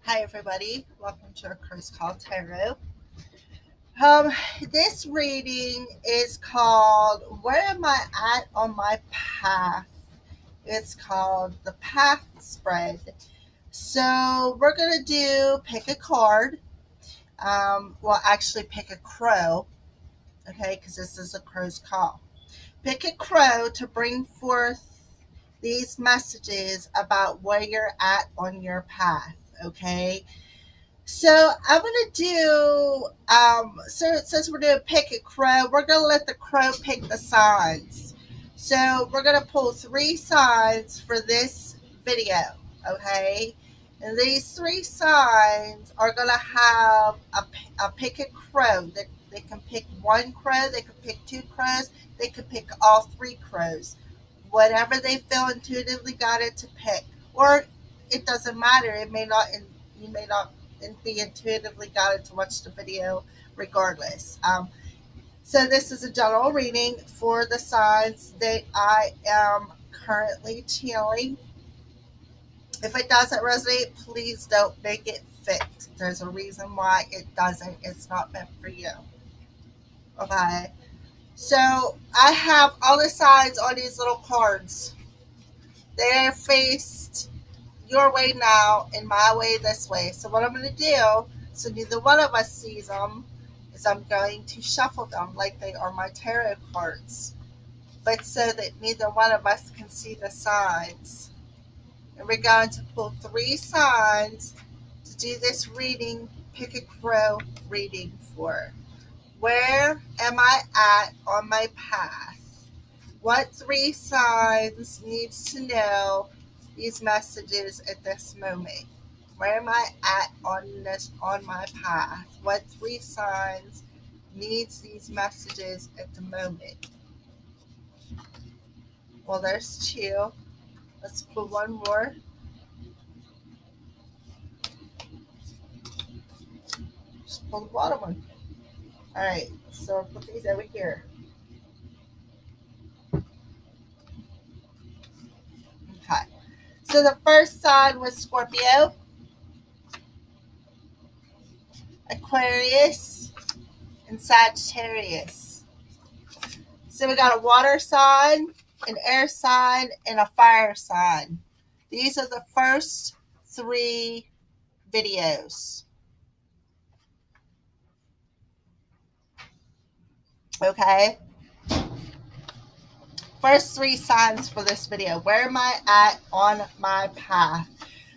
Hi everybody, welcome to our Curse Call Tarot. This reading is called Where Am I At on My Path? It's called the Path Spread. So we're gonna do pick a card. Actually pick a crow, okay, because this is a crow's call. Pick a crow to bring forth these messages about where you're at on your path, okay? So I'm gonna do. So it says we're gonna pick a crow. We're gonna let the crow pick the signs. So we're gonna pull 3 signs for this video. Okay, and these 3 signs are gonna have a pick a crow. They can pick 1 crow. They can pick 2 crows. They could pick all 3 crows. Whatever they feel intuitively guided to pick, or it doesn't matter. It may not. You may not and be intuitively guided to watch the video regardless. So this is a general reading for the signs that I am currently channeling. If it doesn't resonate, please don't make it fit. There's a reason why it doesn't. It's not meant for you. Okay. So I have all the signs on these little cards. They're faced your way now and my way this way. So what I'm going to do, so neither one of us sees them, is I'm going to shuffle them like they are my tarot cards, but so that neither one of us can see the signs. And we're going to pull 3 signs to do this reading, pick a crow reading for. Where am I at on my path? What 3 signs needs to know these messages at this moment? Where am I at on my path? What 3 signs needs these messages at the moment? Well, there's 2. Let's pull 1 more. Just pull the bottom one. All right, so I'll put these over here. Okay. So the first sign was Scorpio, Aquarius, and Sagittarius. So we got a water sign, an air sign, and a fire sign. These are the first 3 videos. Okay. First 3 signs for this video. Where am I at on my path?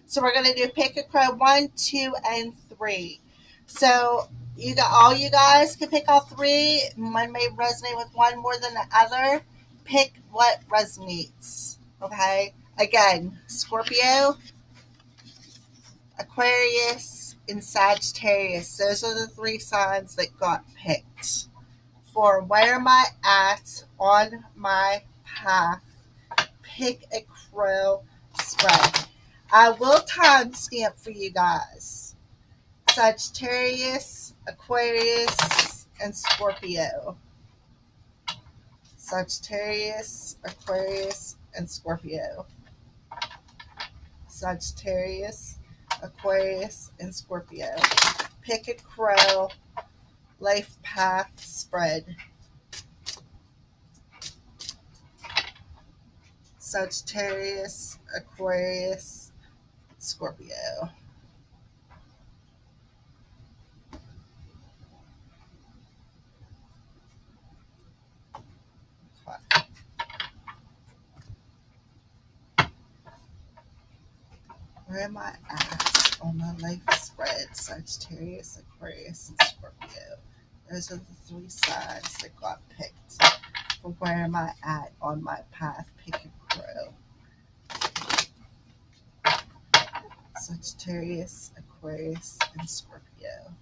So we're going to do pick a crow 1, 2, and 3. So you guys can pick all 3. One may resonate with one more than the other. Pick what resonates. Okay. Again, Scorpio, Aquarius, and Sagittarius. Those are the 3 signs that got picked for where am I at on my path. Pick a crow spread. I will timestamp for you guys. Sagittarius, Aquarius, and Scorpio. Sagittarius, Aquarius, and Scorpio. Sagittarius, Aquarius, and Scorpio. Pick a crow, life path spread. Sagittarius, Aquarius, Scorpio. Where am I at on my life spread? Sagittarius, Aquarius, and Scorpio. Those are the 3 signs that got picked for where am I at on my path. Pick a crow. Sagittarius, Aquarius, and Scorpio.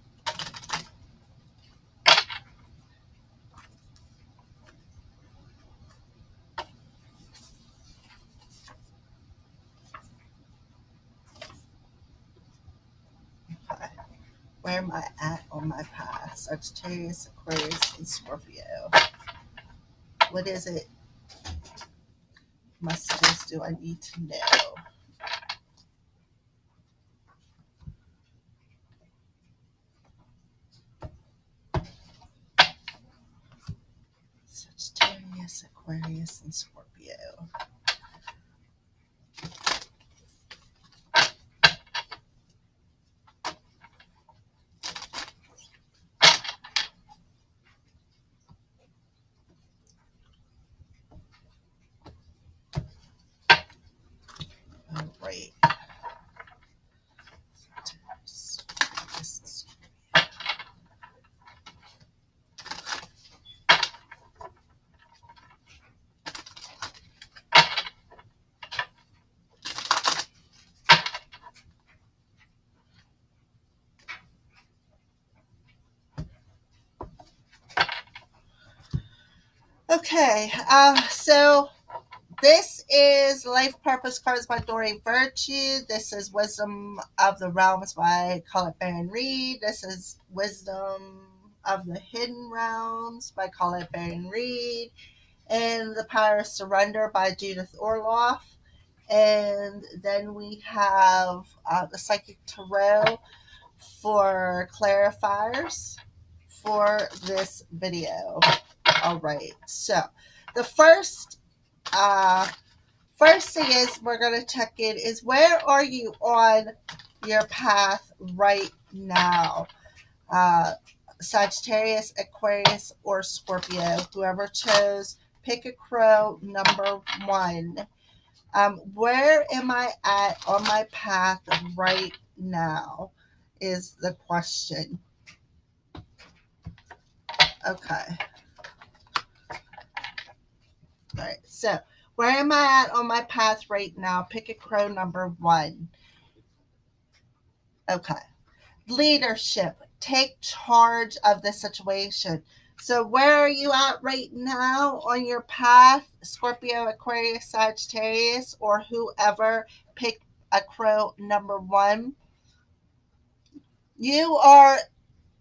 Okay. Where am I at on my path? Sagittarius, Aquarius, and Scorpio. What is it? Messages do I need to know? Sagittarius, Aquarius, and Scorpio. All right. Okay, so this is Life Purpose Cards by Doreen Virtue. This is Wisdom of the Realms by Colette Baron Reed. This is Wisdom of the Hidden Realms by Colette Baron Reed. And The Power of Surrender by Judith Orloff. And then we have the Psychic Tarot for clarifiers for this video. All right, so the first thing is we're going to check in is where are you on your path right now? Sagittarius, Aquarius, or Scorpio, whoever chose, pick a crow, number 1. Where am I at on my path right now is the question. Okay. All right, so where am I at on my path right now? Pick a crow, number 1. Okay. Leadership. Take charge of the situation. So where are you at right now on your path? Scorpio, Aquarius, Sagittarius, or whoever, pick a crow, number 1. You are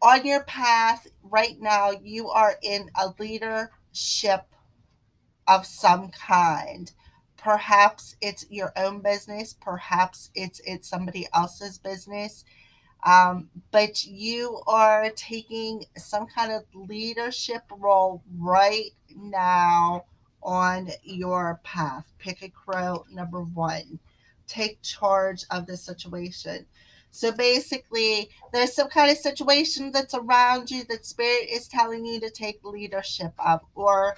on your path right now. You are in a leadership of some kind. Perhaps it's your own business. Perhaps it's somebody else's business. But you are taking some kind of leadership role right now on your path. Pick a crow, number 1. Take charge of the situation. So basically, there's some kind of situation that's around you that Spirit is telling you to take leadership of, or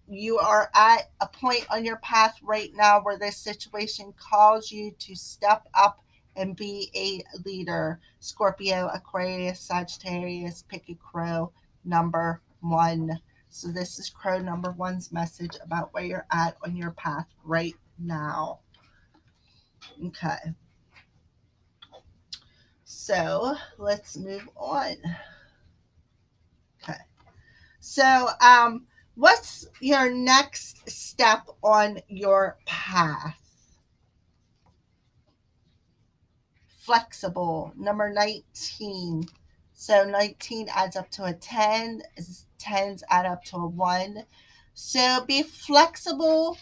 you are at a point on your path right now where this situation calls you to step up and be a leader. Scorpio, Aquarius, Sagittarius, pick a crow, number 1. So this is crow number 1's message about where you're at on your path right now. Okay. So let's move on. Okay. So, what's your next step on your path? Flexible, number 19. So 19 adds up to a 10. 10s add up to a 1. So be flexible.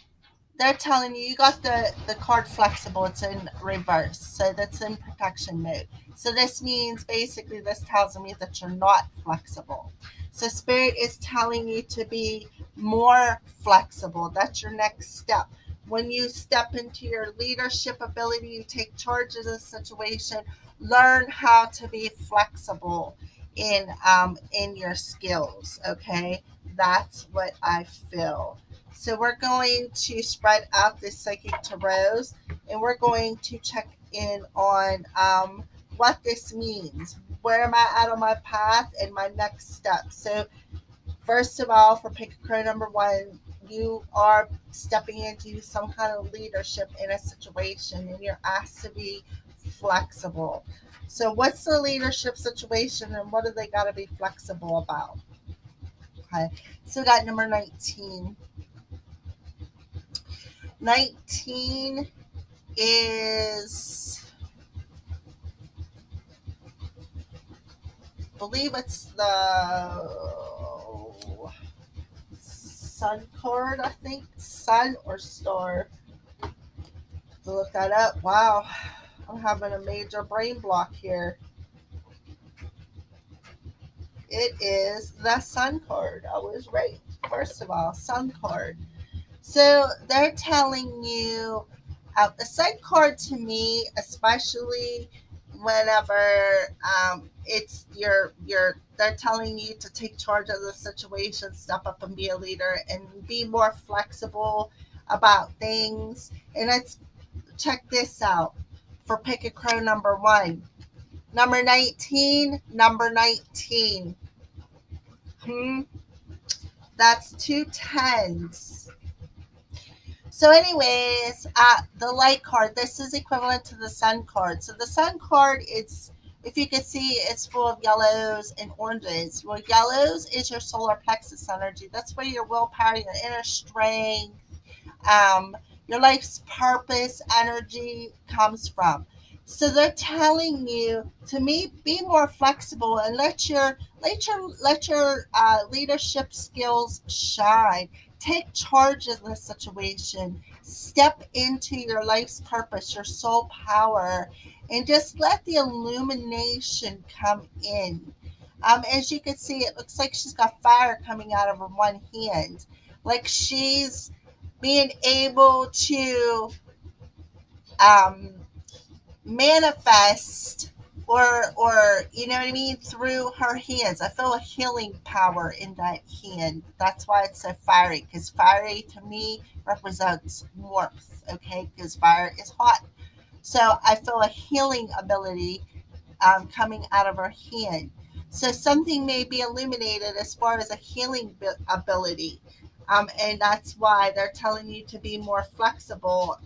They're telling you, you got the card flexible. It's in reverse. So that's in protection mode. So this means basically this tells me that you're not flexible. So Spirit is telling you to be more flexible. That's your next step. When you step into your leadership ability, you take charge of the situation, learn how to be flexible in your skills. Okay, that's what I feel. So we're going to spread out this psychic tarots, and we're going to check in on what this means. Where am I at on my path and my next step? So first of all, for pick a crow number 1, you are stepping into some kind of leadership in a situation, and you're asked to be flexible. So what's the leadership situation, and what do they got to be flexible about? Okay, so we got number 19. 19 is, I believe it's the sun card, I think. Sun or star. To look that up. Wow, I'm having a major brain block here. It is the sun card. I was right. First of all, sun card. So they're telling you, the Sun card to me, especially whenever it's they're telling you to take charge of the situation, step up and be a leader, and be more flexible about things. And let's check this out for Pick a Crow number one. Number 19, number 19. Hmm, that's two tens. So, anyways, the light card, this is equivalent to the sun card. So, the sun card, it's, if you can see, it's full of yellows and oranges. Well, yellows is your solar plexus energy. That's where your willpower, your inner strength, um, your life's purpose energy comes from. So they're telling you to me, be more flexible and let your leadership skills shine. Take charge of the situation. Step into your life's purpose, your soul power, and just let the illumination come in. As you can see, it looks like she's got fire coming out of her one hand, like she's being able to um, manifest, or you know what I mean, through her hands. I feel a healing power in that hand. That's why it's so fiery, because fiery to me represents warmth. Okay, because fire is hot. So I feel a healing ability coming out of her hand. So something may be illuminated as far as a healing ability. And that's why they're telling you to be more flexible,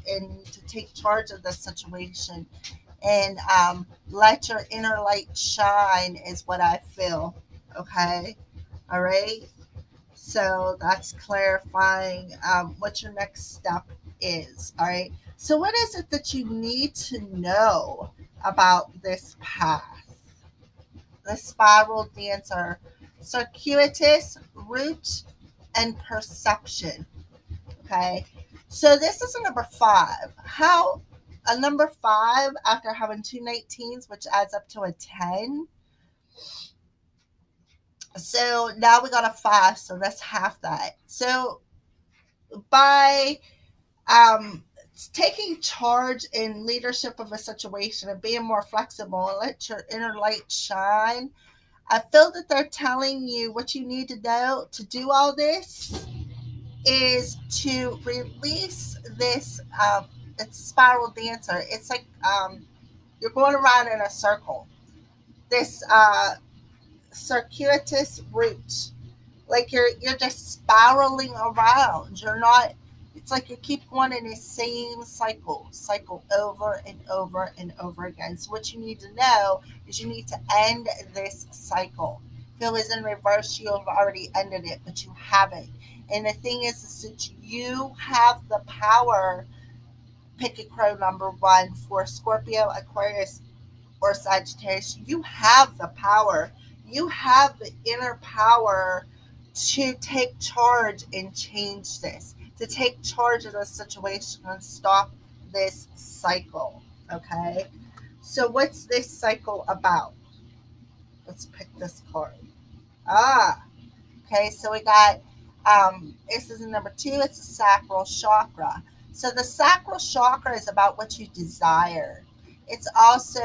and to take charge of the situation, and let your inner light shine, is what I feel. Okay. All right. So that's clarifying what your next step is. All right. So, what is it that you need to know about this path? The spiral dancer, circuitous, root, and perception. Okay. So, this is a number five. How a number five, after having two 19s, which adds up to a 10. So, now we got a five. So, that's half that. So, by taking charge and leadership of a situation and being more flexible and let your inner light shine, I feel that they're telling you what you need to know to do all this is to release this. It's a spiral dancer. It's like you're going around in a circle. This circuitous route, like you're just spiraling around. You're not, it's like you keep going in the same cycle over and over and over again. So what you need to know is you need to end this cycle. If it was in reverse, you have already ended it, but you haven't. And the thing is that you have the power. Pick a crow number one for Scorpio, Aquarius, or Sagittarius. You have the power. You have the inner power to take charge and change this, to take charge of the situation and stop this cycle. Okay. So, what's this cycle about? Let's pick this card. Ah, okay. So, we got this is number two, it's a sacral chakra. So, the sacral chakra is about what you desire. It's also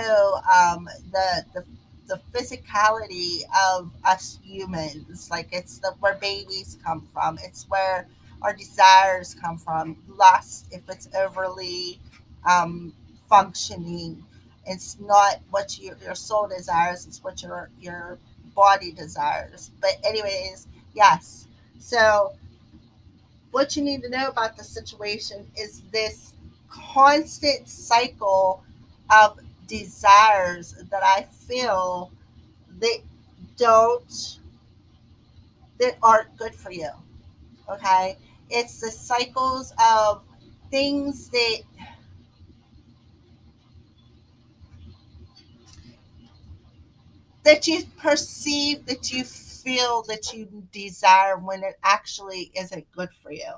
the physicality of us humans. Like it's the where babies come from. It's where our desires come from. Lust, if it's overly um, functioning, it's not what your soul desires. It's what your body desires. But anyways, yes. So what you need to know about the situation is this constant cycle of desires that I feel that don't that aren't good for you. Okay, it's the cycles of things that you perceive, that you feel, that you desire when it actually isn't good for you.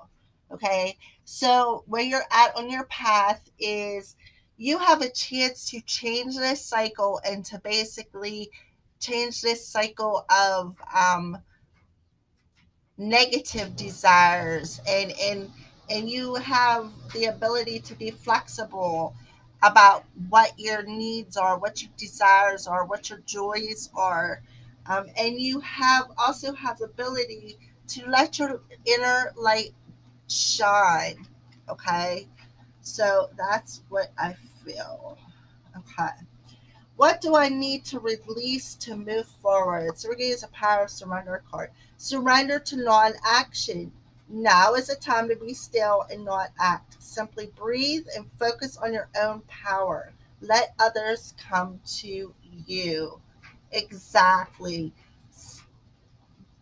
Okay, so where you're at on your path is you have a chance to change this cycle and to basically change this cycle of negative desires, and you have the ability to be flexible about what your needs are, what your desires are, what your joys are, and you have also have the ability to let your inner light shine. Okay, so that's what I feel. Okay. What do I need to release to move forward? So we're going to use a power of surrender card. Surrender to non action. Now is the time to be still and not act. Simply breathe and focus on your own power. Let others come to you. Exactly.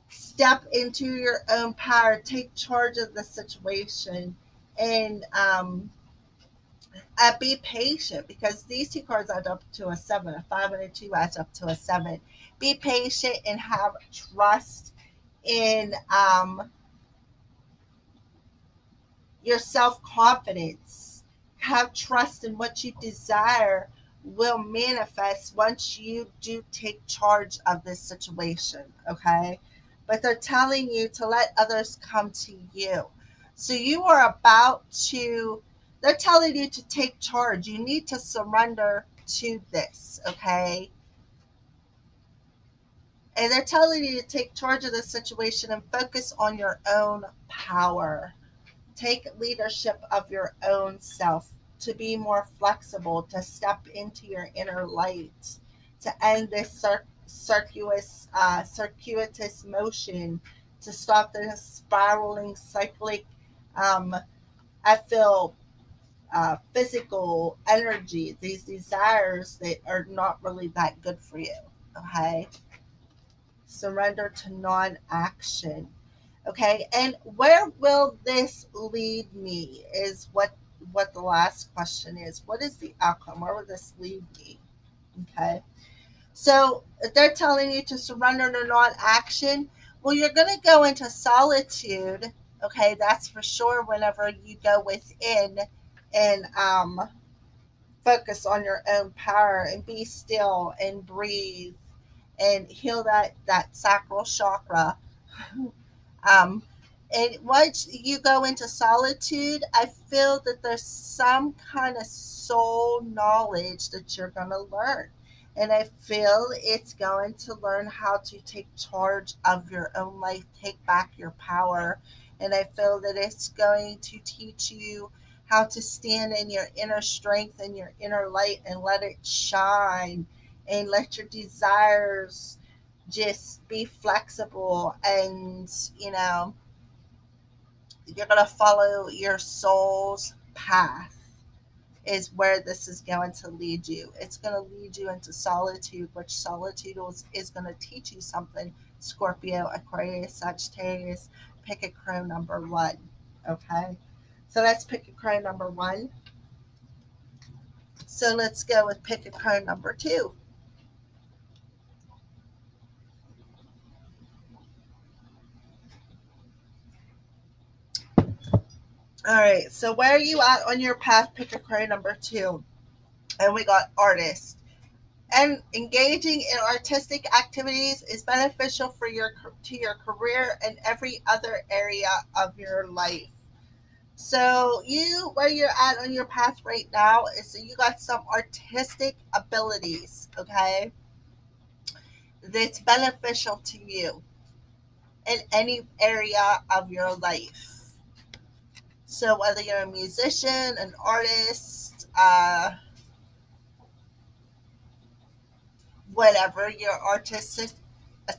Step into your own power. Take charge of the situation. And be patient, because these two cards add up to a seven. A five and a two adds up to a seven. Be patient and have trust in your self confidence. Have trust in what you desire will manifest once you do take charge of this situation. Okay. But they're telling you to let others come to you. So you are about to, they're telling you to take charge. You need to surrender to this. Okay. And they're telling you to take charge of the situation and focus on your own power. Take leadership of your own self, to be more flexible, to step into your inner light, to end this circuitous motion, to stop the spiraling cyclic, um, I feel, physical energy, these desires that are not really that good for you. Okay. Surrender to non action. Okay, and where will this lead me is what the last question is. What is the outcome? Where will this lead me? Okay, so they're telling you to surrender to non-action. Well, you're going to go into solitude. Okay, that's for sure. Whenever you go within and focus on your own power and be still and breathe and heal that sacral chakra. Um, and once you go into solitude, I feel that there's some kind of soul knowledge that you're going to learn. And I feel it's going to learn how to take charge of your own life, take back your power. And I feel that it's going to teach you how to stand in your inner strength and your inner light and let it shine and let your desires just be flexible, and you're going to follow your soul's path is where this is going to lead you. It's going to lead you into solitude, which solitude is going to teach you something. Scorpio, Aquarius, Sagittarius, pick a crow number one. Okay, so let's pick a crow number one. So let's go with pick a crow number two. All right, so where are you at on your path? Pick a crow number two. And we got artist. And engaging in artistic activities is beneficial for your career and every other area of your life. So you, where you're at on your path right now is that you got some artistic abilities, okay, that's beneficial to you in any area of your life. So whether you're a musician, an artist, whatever your artistic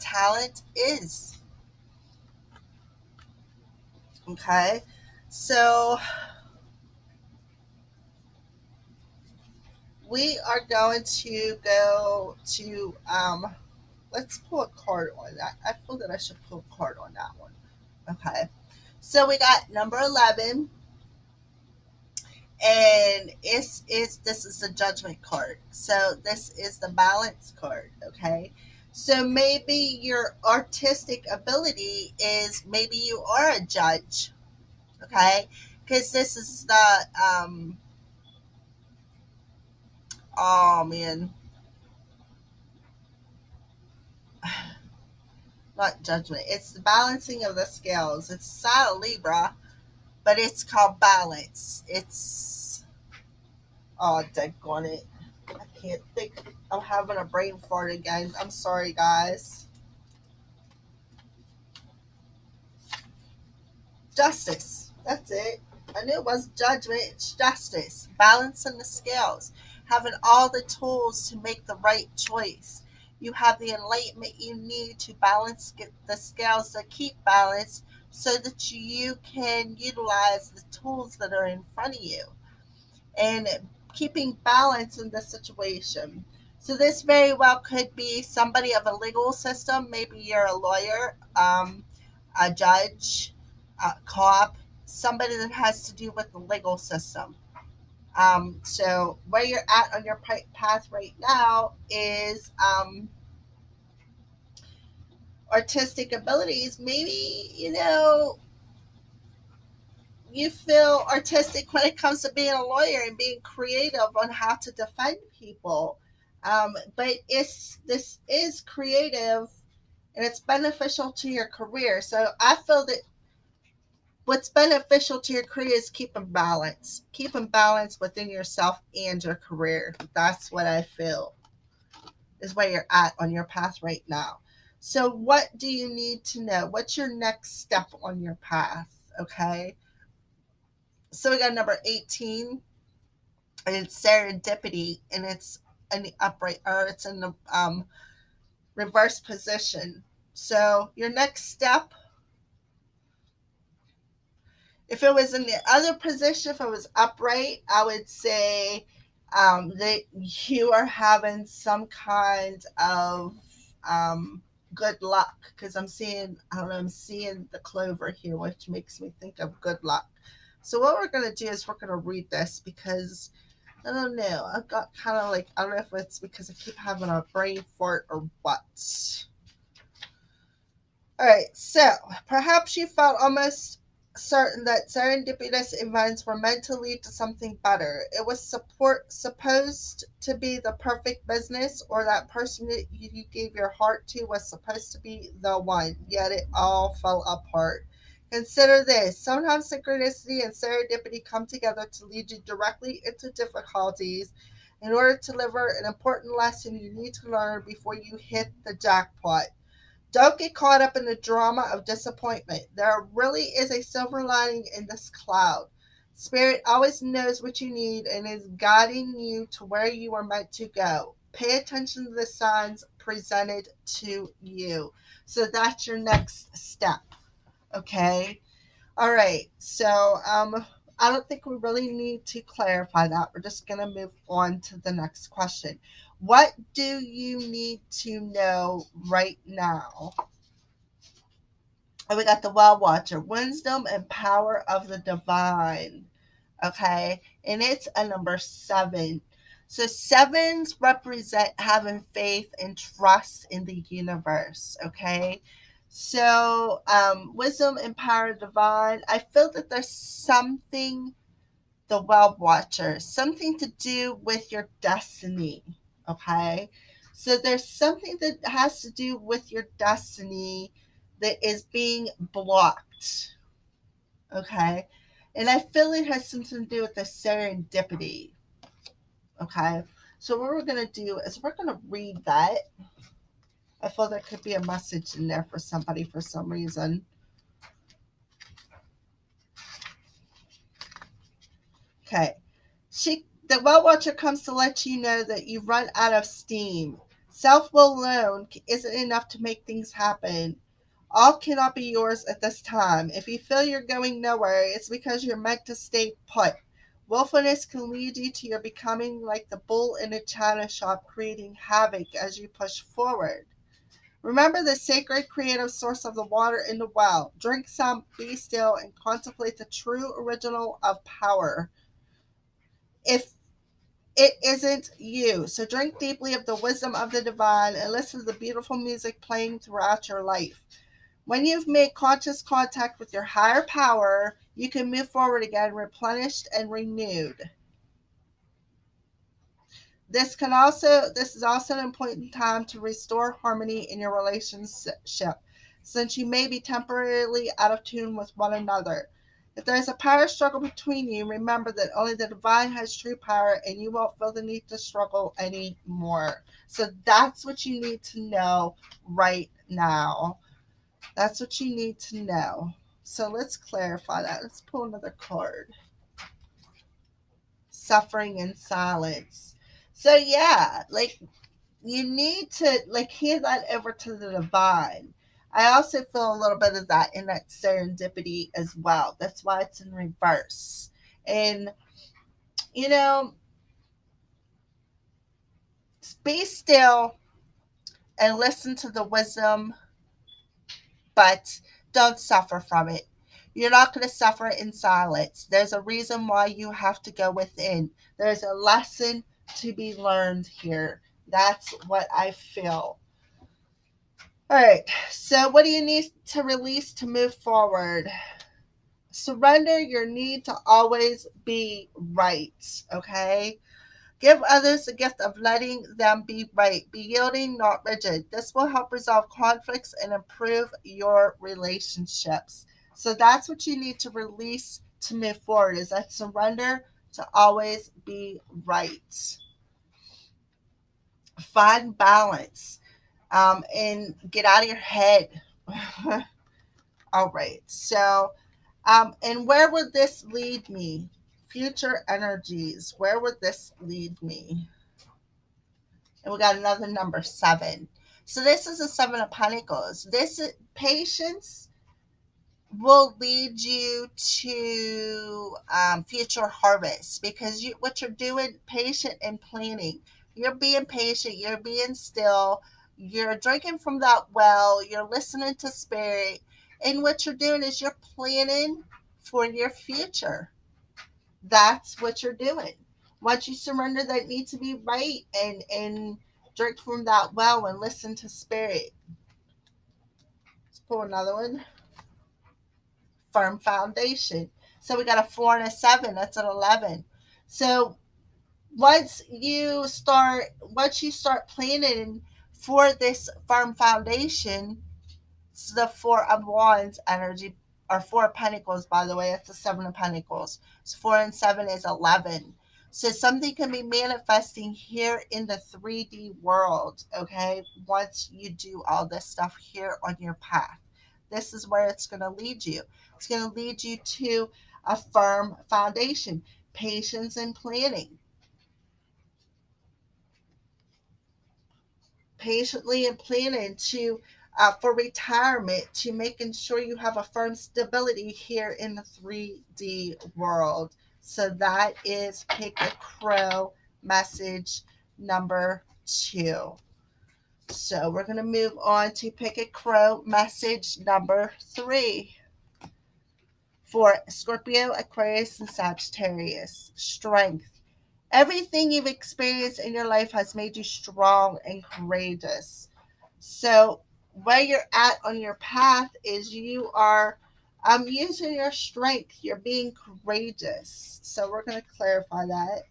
talent is. Okay, so we are going to go to let's pull a card on that. I feel that I should pull a card on that one. Okay, so we got number 11, and this is the judgment card. So this is the balance card. Okay, so maybe your artistic ability is, maybe you are a judge. Okay, because this is the oh man, not judgment. It's the balancing of the scales. It's sign of Libra, but it's called balance. It's oh, daggone it. I can't think. I'm having a brain fart again. I'm sorry, guys. Justice. That's it. I knew it was judgment. It's justice. Balancing the scales. Having all the tools to make the right choice. You have the enlightenment you need to balance get the scales to keep balance so that you can utilize the tools that are in front of you and keeping balance in the situation. So this very well could be somebody of a legal system. Maybe you're a lawyer, a judge, a cop, somebody that has to do with the legal system. So where you're at on your path right now is artistic abilities. Maybe you feel artistic when it comes to being a lawyer and being creative on how to defend people. But this is creative and it's beneficial to your career. So I feel that what's beneficial to your career is keeping balance within yourself and your career. That's what I feel is where you're at on your path right now. So what do you need to know? What's your next step on your path? Okay. So we got number 18, and it's serendipity, and it's in the upright, or it's in the reverse position. So your next step, if it was in the other position, if it was upright, I would say that you are having some kind of good luck, because I'm seeing, I don't know, I'm seeing the clover here, which makes me think of good luck. So what we're going to do is we're going to read this because I don't know. I've got kind of like, I don't know if it's because I keep having a brain fart or what. All right, so perhaps you felt almost certain that serendipitous events were meant to lead to something better. It was supposed to be the perfect business, or that person that you gave your heart to was supposed to be the one, yet it all fell apart. Consider this: sometimes synchronicity and serendipity come together to lead you directly into difficulties in order to deliver an important lesson you need to learn before you hit the jackpot. Don't get caught up in the drama of disappointment. There really is a silver lining in this cloud. Spirit always knows what you need and is guiding you to where you are meant to go. Pay attention to the signs presented to you. So that's your next step. Okay. All right. So I don't think we really need to clarify that. We're just going to move on to the next question. What do you need to know right now? And we got the Well Watcher, wisdom and power of the divine. Okay. And it's a number 7. So sevens represent having faith and trust in the universe. Okay. So wisdom and power of the divine. I feel that there's something, the Well Watcher, something to do with your destiny. Okay. So there's something that has to do with your destiny that is being blocked. Okay. And I feel it has something to do with the serendipity. Okay. So what we're going to do is we're going to read that. I feel there could be a message in there for somebody for some reason. Okay. The Well Watcher comes to let you know that you've run out of steam. Self will alone isn't enough to make things happen. All cannot be yours at this time. If you feel you're going nowhere, it's because you're meant to stay put. Willfulness can lead you to your becoming like the bull in a china shop, creating havoc as you push forward. Remember the sacred creative source of the water in the well. Drink some, be still, and contemplate the true original of power. If it isn't you. So drink deeply of the wisdom of the divine and listen to the beautiful music playing throughout your life. When you've made conscious contact with your higher power, you can move forward again, replenished and renewed. This is also an important time to restore harmony in your relationship. since you may be temporarily out of tune with one another. If there is a power struggle between you, remember that only the divine has true power and you won't feel the need to struggle anymore. So that's what you need to know right now. That's what you need to know. So let's clarify that. Let's pull another card. Suffering in silence. So yeah, like you need to like hand that over to the divine. I also feel a little bit of that in that serendipity as well. That's why it's in reverse. And you know, be still and listen to the wisdom, but don't suffer from it. You're not going to suffer in silence. There's a reason why you have to go within. There's a lesson to be learned here. That's what I feel. All right. So, what do you need to release to move forward? Surrender your need to always be right. Okay. Give others the gift of letting them be right. Be yielding, not rigid. This will help resolve conflicts and improve your relationships. So that's what you need to release to move forward is that surrender to always be right. Find balance and get out of your head. All right. So, and where would this lead me? Future energies. Where would this lead me? And we got another number 7. So this is a 7 of Pentacles. This is, patience will lead you to future harvest because you what you're doing, patient and planning. You're being patient. You're being still. You're drinking from that well. You're listening to spirit, and what you're doing is you're planning for your future. That's what you're doing. Once you surrender that need to be right and drink from that well and listen to spirit. Let's pull another one. Firm foundation. So we got a 4 and a 7. That's an 11. So once you start planning for this firm foundation, it's the 4 of Wands energy, or 4 of Pentacles, by the way. That's the 7 of Pentacles. So 4 and 7 is 11. So something can be manifesting here in the 3D world, okay? Once you do all this stuff here on your path. This is where it's going to lead you. It's going to lead you to a firm foundation, patience and planning. Patiently and planning to for retirement, to making sure you have a firm stability here in the 3D world. So that is Pick a Crow message number 2. So we're going to move on to Pick a Crow message number 3 for Scorpio, Aquarius, and Sagittarius. Strength. Everything you've experienced in your life has made you strong and courageous. So where you're at on your path is you are using your strength. You're being courageous. So we're going to clarify that.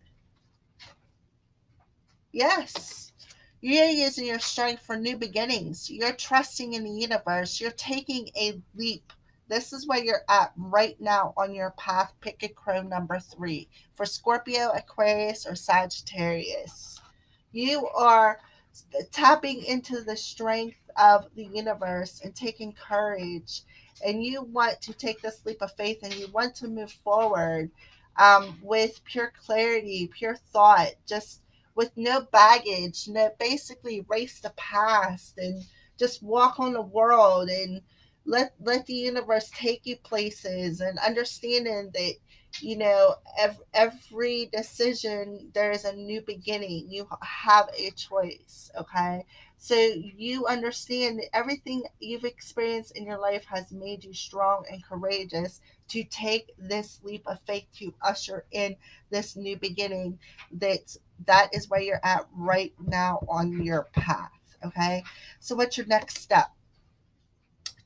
Yes. You're using your strength for new beginnings. You're trusting in the universe. You're taking a leap. This is where you're at right now on your path. Pick a crow number 3 for Scorpio, Aquarius, or Sagittarius. You are tapping into the strength of the universe and taking courage. And you want to take this leap of faith and you want to move forward with pure clarity, pure thought, just with no baggage, no, basically erase the past and just walk on the world and let the universe take you places, and understanding that every decision there is a new beginning. You have a choice, okay? So you understand that everything you've experienced in your life has made you strong and courageous to take this leap of faith to usher in this new beginning. That is where you're at right now on your path, okay? So what's your next step?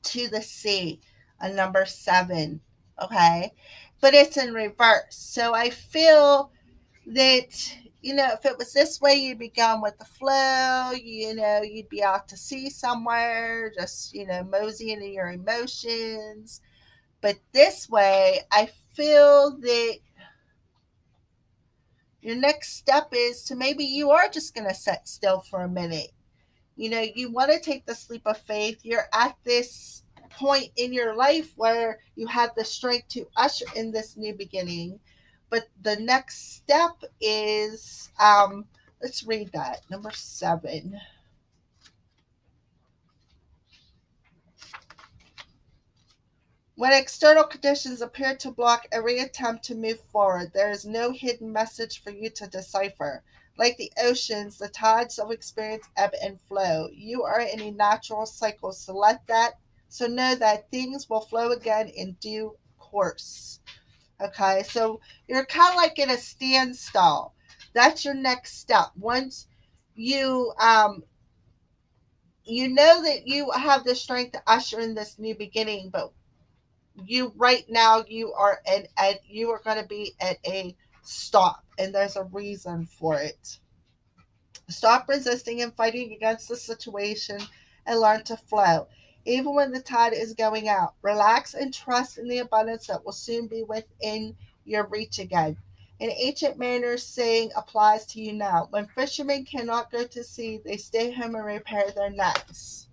To the sea, a number 7, okay? But it's in reverse. So I feel that if it was this way, you'd be going with the flow, you'd be out to sea somewhere, just, moseying in your emotions. But this way, I feel that your next step is to maybe you are just going to sit still for a minute. You want to take the leap of faith. You're at this point in your life where you have the strength to usher in this new beginning. But the next step is, let's read that. Number 7. When external conditions appear to block every attempt to move forward, there is no hidden message for you to decipher. Like the oceans, the tides of experience ebb and flow. You are in a natural cycle, so know that things will flow again in due course. Okay, so you're kind of like in a standstill. That's your next step. Once you you know that you have the strength to usher in this new beginning, but you right now you are you are going to be at a stop, and there's a reason for it. Stop resisting and fighting against the situation and learn to flow even when the tide is going out. Relax and trust in the abundance that will soon be within your reach again. An ancient mariner's saying applies to you now. When fishermen cannot go to sea, they stay home and repair their nets.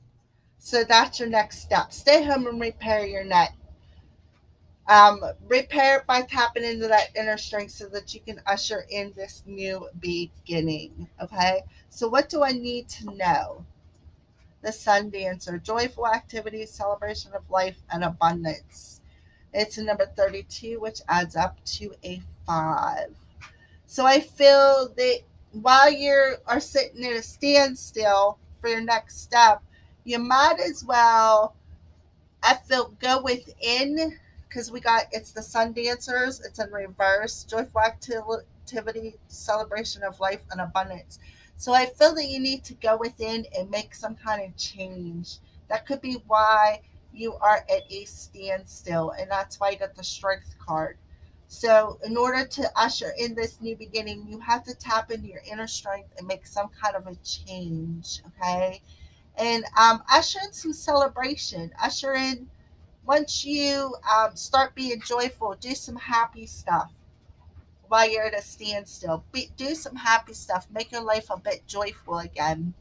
So that's your next step. Stay home and repair your net. Repair it by tapping into that inner strength so that you can usher in this new beginning. Okay, so what do I need to know? The sun dancer, joyful activity, celebration of life and abundance. It's a number 32, which adds up to a 5. So I feel that while you are sitting in a standstill for your next step, you might as well, I feel, go within, because we got, it's the sun dancers, it's in reverse, joyful activity, celebration of life and abundance. So I feel that you need to go within and make some kind of change. That could be why you are at a standstill, and that's why you got the strength card. So in order to usher in this new beginning, you have to tap into your inner strength and make some kind of a change. Okay, and usher in some celebration. Usher in, once you start being joyful, do some happy stuff while you're at a standstill. Do some happy stuff. Make your life a bit joyful again.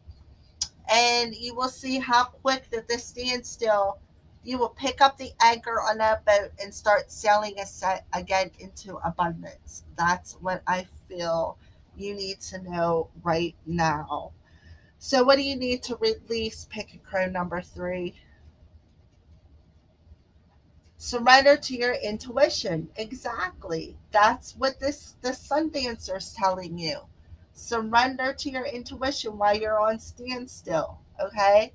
And you will see how quick that this standstill, you will pick up the anchor on that boat and start sailing again into abundance. That's what I feel you need to know right now. So, what do you need to release? Pick a crow number 3. Surrender to your intuition. Exactly. That's what the sun dancer is telling you. Surrender to your intuition while you're on standstill. Okay.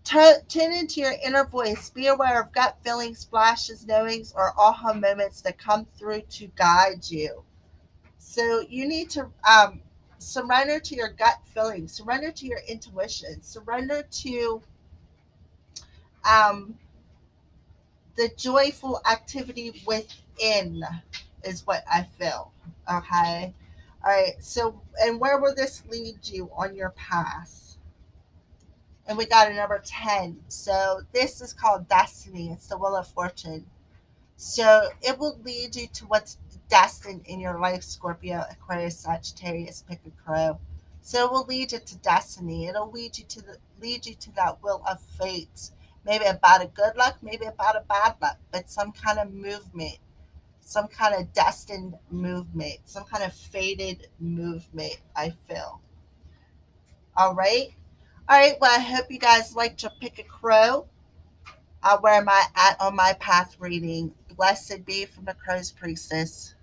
Tune into your inner voice. Be aware of gut feelings, flashes, knowings, or aha moments that come through to guide you. So you need to surrender to your gut feelings. Surrender to your intuition. Surrender to um, the joyful activity within is what I feel. Okay. All right. So, and where will this lead you on your path? And we got a number 10. So, this is called destiny. It's the wheel of fortune. So, it will lead you to what's destined in your life, Scorpio, Aquarius, Sagittarius, pick a crow. So, it will lead you to destiny. It'll lead you to that wheel of fate. Maybe about a good luck, maybe about a bad luck, but some kind of movement, some kind of destined movement, some kind of fated movement, I feel. All right. All right. Well, I hope you guys liked your pick a crow. Where am I at on my path reading? Blessed be from the crow's priestess.